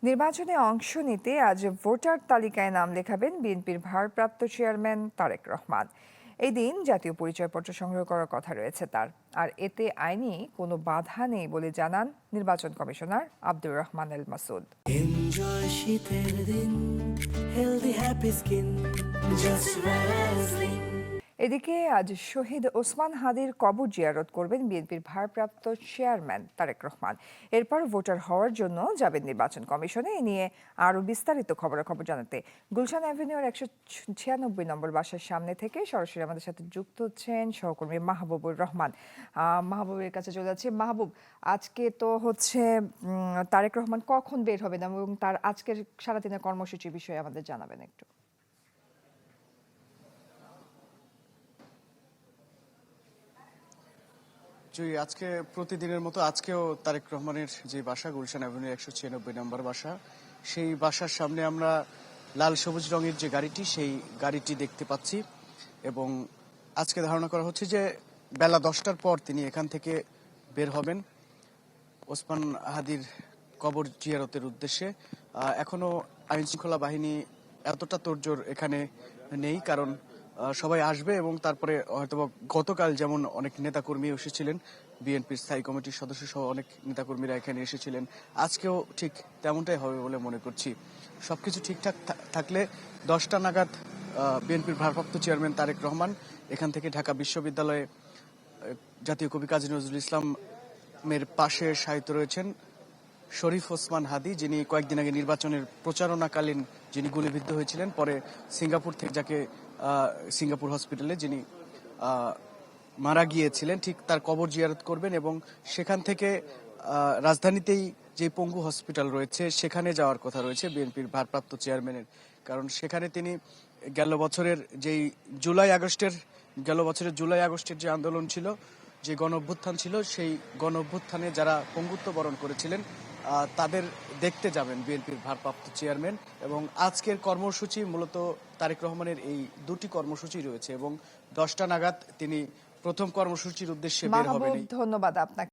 নির্বাচনে অংশ নিতে আজ ভোটার তালিকায় নাম লেখাবেন বিএনপির ভারপ্রাপ্ত চেয়ারম্যান তারেক রহমান। এই দিন জাতীয় পরিচয়পত্র সংগ্রহ করার কথা রয়েছে তার। আর এতে আইনি কোনো বাধা নেই বলে জানান নির্বাচন কমিশনার আব্দুর রহমান এল মাসুদ। Enjoy শীতের দিন, healthy happy skin, just Vaseline। এদিকে আজ শহীদ ওসমান হাদির কবর জিয়ারত করবেন বিএনপির ভারপ্রাপ্ত চেয়ারম্যান তারেক রহমান। এরপর ভোটার হওয়ার জন্য যাবেন নির্বাচন কমিশনে। এ নিয়ে আরও বিস্তারিত খবরাখবর জানাতে গুলশান অ্যাভিনিউর 196 নম্বর বাসার সামনে থেকে সরাসরি আমাদের সাথে যুক্ত হচ্ছেন সহকর্মী মাহবুবুর রহমান। মাহবুবের কাছে চলে যাচ্ছে। মাহবুব, আজকে তো হচ্ছে তারেক রহমান কখন বের হবেন এবং তার আজকের সারাদিনের কর্মসূচির বিষয়ে আমাদের জানাবেন একটু। আজকে প্রতিদিনের মতো আজকেও তারেক রহমানের যে বাসা গুলশান অ্যাভিনিউ 196 নম্বর বাসা, সেই বাসার সামনে আমরা লাল সবুজ রঙের যে গাড়িটি, সেই গাড়িটি দেখতে পাচ্ছি। এবং আজকে ধারণা করা হচ্ছে যে বেলা 10টার পর তিনি এখান থেকে বের হবেন ওসমান হাদির কবর জিয়ারতের উদ্দেশ্যে। এখনো আইন শৃঙ্খলা বাহিনী এতটা তোড়জোড় এখানে নেই, কারণ সবাই আসবে এবং তারপরে হয়তো গতকাল যেমন অনেক নেতাকর্মী এসেছিলেন, বিএনপির স্থায়ী কমিটির সদস্য সহ অনেক নেতাকর্মীরা এখানে এসেছিলেন, আজকেও ঠিক তেমনটাই হবে বলে মনে করছি। সবকিছু ঠিকঠাক থাকলে 10টা নাগাদ বিএনপির ভারপ্রাপ্ত চেয়ারম্যান তারেক রহমান এখান থেকে ঢাকা বিশ্ববিদ্যালয়ে জাতীয় কবি কাজী নজরুল ইসলামের পাশে শায়িত রয়েছেন শরীফ ওসমান হাদি, যিনি কয়েকদিন আগে নির্বাচনের প্রচারণাকালীন যিনি গুলিবিদ্ধ হয়েছিলেন, পরে সিঙ্গাপুর থেকে যাকে সিঙ্গাপুর হসপিটালে যিনি মারা গিয়েছিলেন, ঠিক তার কবর জিয়ারত করবেন। এবং সেখান থেকে রাজধানীতেই যে পঙ্গু হসপিটাল রয়েছে সেখানে যাওয়ার কথা রয়েছে বিএনপির ভারপ্রাপ্ত চেয়ারম্যানের, কারণ সেখানে তিনি গেল বছরের জুলাই আগস্টের যে আন্দোলন ছিল, যে গণ অভ্যুত্থান ছিল, সেই গণ অভ্যুত্থানে যারা পঙ্গুত্ব বরণ করেছিলেন তাদের দেখতে যাবেন বিএনপির ভারপ্রাপ্ত চেয়ারম্যান। এবং আজকের কর্মসূচি মূলত তারেক রহমানের এই দুটি কর্মসূচি রয়েছে এবং 10টা নাগাদ তিনি প্রথম কর্মসূচির উদ্দেশ্যে বের হবেন। ধন্যবাদ আপনাকে।